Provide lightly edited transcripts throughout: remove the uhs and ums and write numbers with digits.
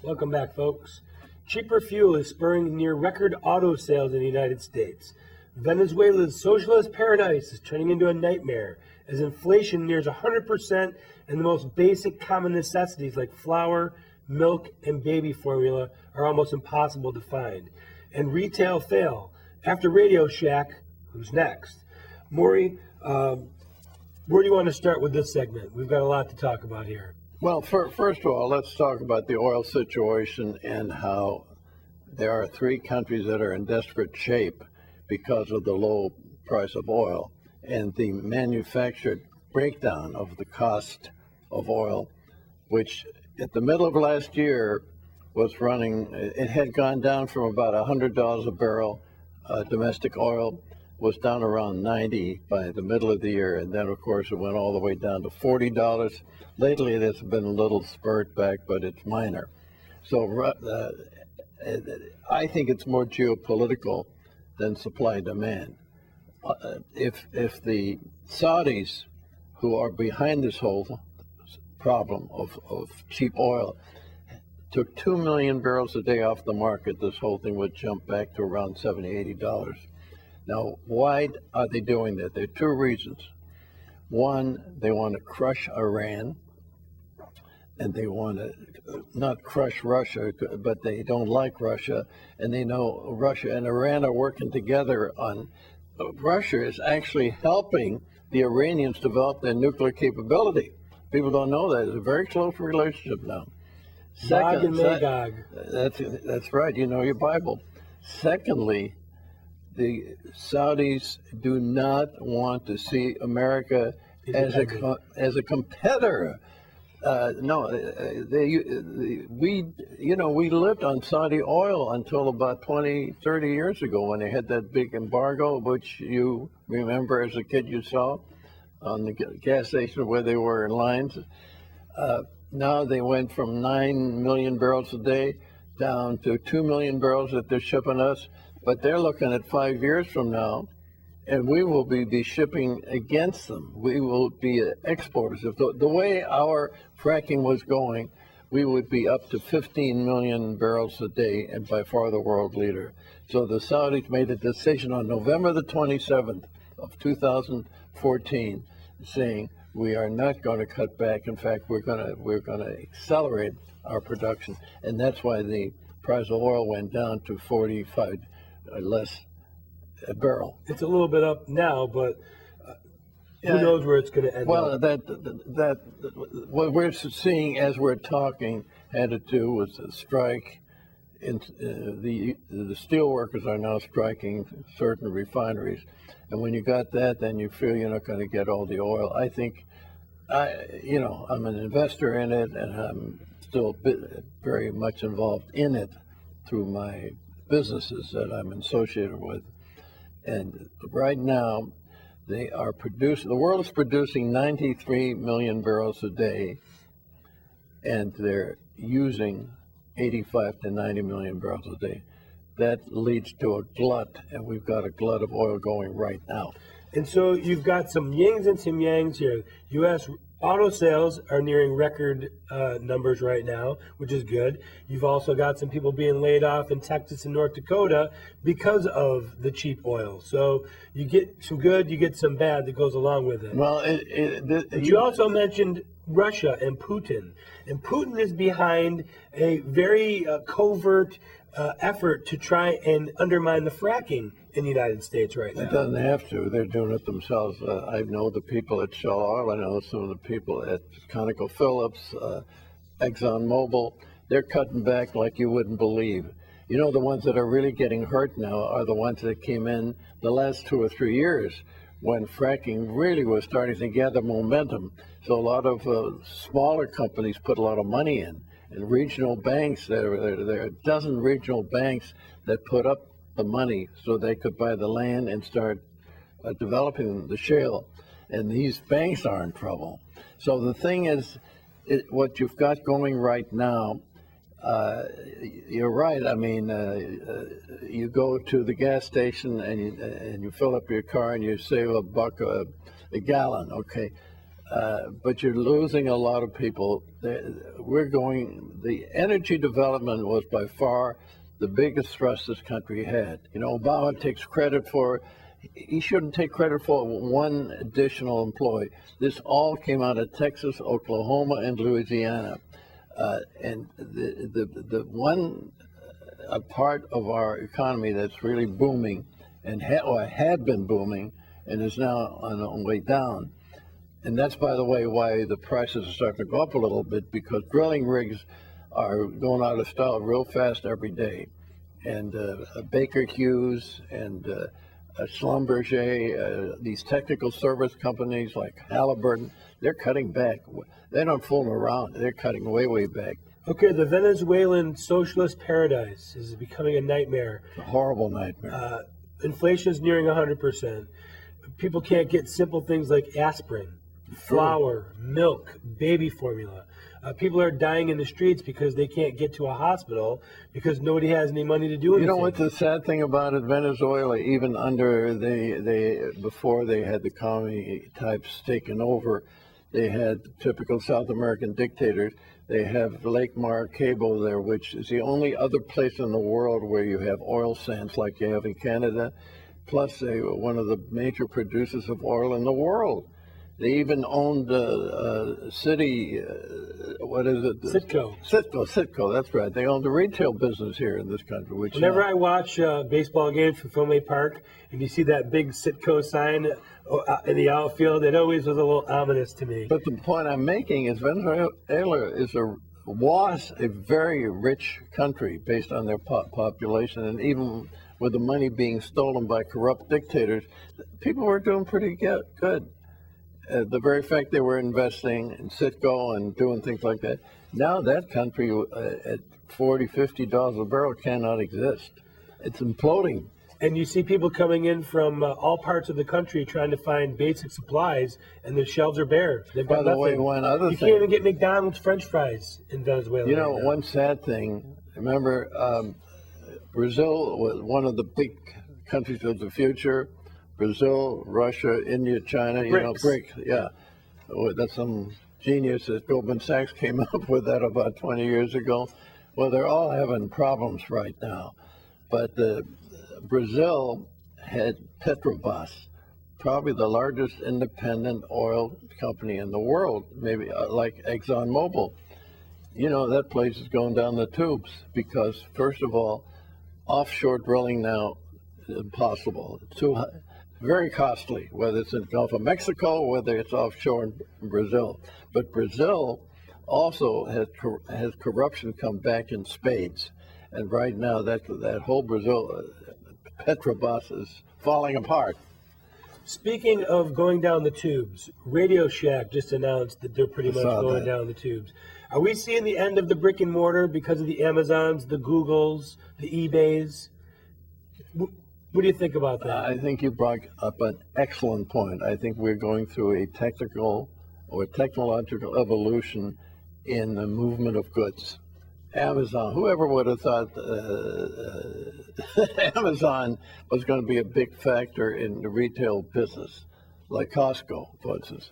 Welcome back, folks. Cheaper fuel is spurring near record auto sales in the United States. Venezuela's socialist paradise is turning into a nightmare as inflation nears 100% and the most basic common necessities like flour, milk, and baby formula are almost impossible to find. And retail fail. After Radio Shack, who's next? Maury, where do you want to start with this segment? We've got a lot to talk about here. Well, first of all, let's talk about the oil situation and how there are three countries that are in desperate shape because of the low price of oil and the manufactured breakdown of the cost of oil, which at the middle of last year was running, it had gone down from about $100 a barrel. Domestic oil was down around 90 by the middle of the year, and then of course it went all the way down to $40. Lately there's been a little spurt back, but it's minor. So I think it's more geopolitical than supply demand. If the Saudis, who are behind this whole problem of cheap oil, took 2 million barrels a day off the market, this whole thing would jump back to around $70, $80. Now, why are they doing that? There are two reasons. One, they want to crush Iran, and they want to not crush Russia, but they don't like Russia, and they know Russia and Iran are working together on. Russia is actually helping the Iranians develop their nuclear capability. People don't know that. It's a very close relationship now. Gog and Magog. That's right. You know your Bible. Secondly, the Saudis do not want to see America as a competitor. We lived on Saudi oil until about 20, 30 years ago when they had that big embargo, which you remember as a kid you saw on the gas station where they were in lines. Now they went from 9 million barrels a day down to 2 million barrels that they're shipping us. But they're looking at 5 years from now, and we will be shipping against them. We will be exporters. If the way our fracking was going, we would be up to 15 million barrels a day and by far the world leader. So the Saudis made a decision on November the 27th of 2014 saying we are not going to cut back. In fact, we're going to accelerate our production. And that's why the price of oil went down to 45 less a barrel. It's a little bit up now, but who knows where it's going to end up. Well, what we're seeing as we're talking had to do with the strike. The steel workers are now striking certain refineries. And when you got that, then you feel you're not going to get all the oil. I think, I'm an investor in it, and I'm still very much involved in it through my businesses that I'm associated with. And right now, the world is producing 93 million barrels a day, and they're using 85 to 90 million barrels a day. That leads to a glut, and we've got a glut of oil going right now. And so you've got some yings and some yangs here. U.S. auto sales are nearing record numbers right now, which is good. You've also got some people being laid off in Texas and North Dakota because of the cheap oil. So you get some good, you get some bad that goes along with it. Well, you also mentioned Russia and Putin. And Putin is behind a very covert effort to try and undermine the fracking in the United States right now. It doesn't have to. They're doing it themselves. I know the people at Shell Oil. I know some of the people at ConocoPhillips, ExxonMobil. They're cutting back like you wouldn't believe. You know, the ones that are really getting hurt now are the ones that came in the last 2 or 3 years when fracking really was starting to gather momentum. So a lot of smaller companies put a lot of money in. And regional banks, there are a dozen regional banks that put up the money so they could buy the land and start developing the shale. And these banks are in trouble. So the thing is, what you've got going right now, you're right. I mean, you go to the gas station and you fill up your car and you save $1 a gallon. Okay, but you're losing a lot of people. The energy development was by far the biggest thrust this country had. You know, Obama takes credit for, he shouldn't take credit for one additional employee. This all came out of Texas, Oklahoma, and Louisiana. And the one part of our economy that's really booming and had been booming and is now on the way down. And that's, by the way, why the prices are starting to go up a little bit, because drilling rigs are going out of style real fast every day. And Baker Hughes and Schlumberger, these technical service companies like Halliburton, they're cutting back. They don't fool around. They're cutting way, way back. Okay, the Venezuelan socialist paradise is becoming a nightmare. It's a horrible nightmare. Inflation is nearing 100%. People can't get simple things like aspirin, flour, milk, baby formula. People are dying in the streets because they can't get to a hospital because nobody has any money to do anything. You know what's the sad thing about it? Venezuela, even under before they had the commie types taken over, they had typical South American dictators. They have Lake Maracaibo there, which is the only other place in the world where you have oil sands like you have in Canada. Plus, they were one of the major producers of oil in the world. They even owned city, what is it? Citgo, that's right. They owned the retail business here in this country. Which whenever I watch baseball games from Fenway Park and you see that big Citgo sign in the outfield, it always was a little ominous to me. But the point I'm making is Venezuela was a very rich country based on their population, and even with the money being stolen by corrupt dictators, people were doing pretty good. The very fact they were investing in Citgo and doing things like that, now that country at $40, $50 a barrel cannot exist. It's imploding. And you see people coming in from all parts of the country trying to find basic supplies, and the shelves are bare. They've got By the way, nothing. one other You thing. can't even get McDonald's French fries in Venezuela. You know, right now. one sad thing, remember, Brazil was one of the big countries of the future. Brazil, Russia, India, China, BRICS, yeah. Oh, that's some genius that Goldman Sachs came up with that about 20 years ago. Well, they're all having problems right now. But Brazil had Petrobras, probably the largest independent oil company in the world, maybe like ExxonMobil. You know, that place is going down the tubes because, first of all, offshore drilling now is impossible. It's too high. Very costly, whether it's in the Gulf of Mexico or whether it's offshore in Brazil. But Brazil also has corruption come back in spades. And right now, that whole Brazil, Petrobras is falling apart. Speaking of going down the tubes, Radio Shack just announced that they're pretty much going down the tubes. Are we seeing the end of the brick and mortar because of the Amazons, the Googles, the eBays? What do you think about that? I think you brought up an excellent point. I think we're going through a technical or technological evolution in the movement of goods. Amazon, whoever would have thought Amazon was going to be a big factor in the retail business, like Costco, for instance.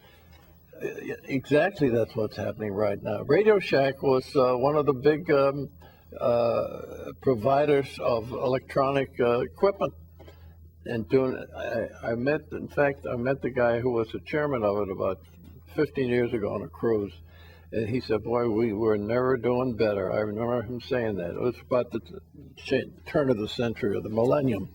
Exactly, that's what's happening right now. Radio Shack was one of the big providers of electronic equipment. And I met the guy who was the chairman of it about 15 years ago on a cruise. And he said, boy, we were never doing better. I remember him saying that. It was about the turn of the century, or the millennium.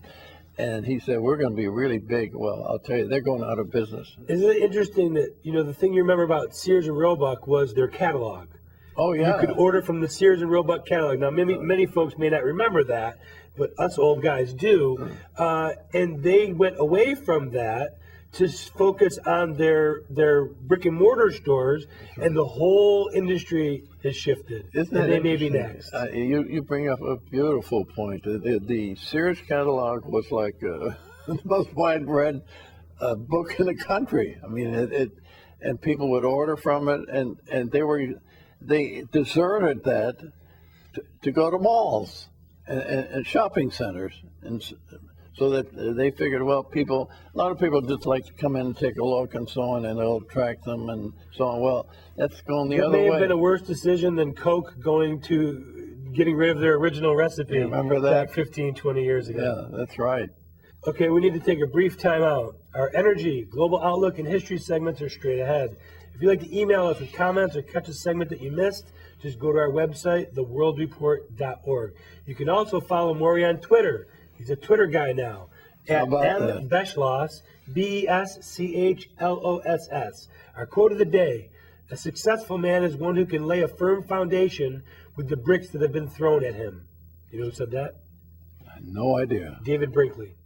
And he said, we're going to be really big. Well, I'll tell you, they're going out of business. Isn't it interesting that, the thing you remember about Sears and Roebuck was their catalog? Oh, yeah. You could order from the Sears and Roebuck catalog. Now, many folks may not remember that, but us old guys do. And they went away from that to focus on their brick and mortar stores, and the whole industry has shifted. Isn't that and they may be next. You bring up a beautiful point. The Sears catalog was like the most widespread book in the country. I mean, and people would order from it, and they deserted that to go to malls and shopping centers and So that they figured, well, a lot of people just like to come in and take a look and so on, and it'll attract them and so on. Well, that's going the That other may have way. been a worse decision than Coke getting rid of their original recipe. You remember that? Back 15, 20 years ago. Yeah, that's right. Okay, we need to take a brief time out. Our energy, global outlook, and history segments are straight ahead. If you'd like to email us with comments or catch a segment that you missed, just go to our website, theworldreport.org. You can also follow Maury on Twitter. He's a Twitter guy now. At Beschloss, Beschloss. Our quote of the day: a successful man is one who can lay a firm foundation with the bricks that have been thrown at him. You know who said that? No idea. David Brinkley.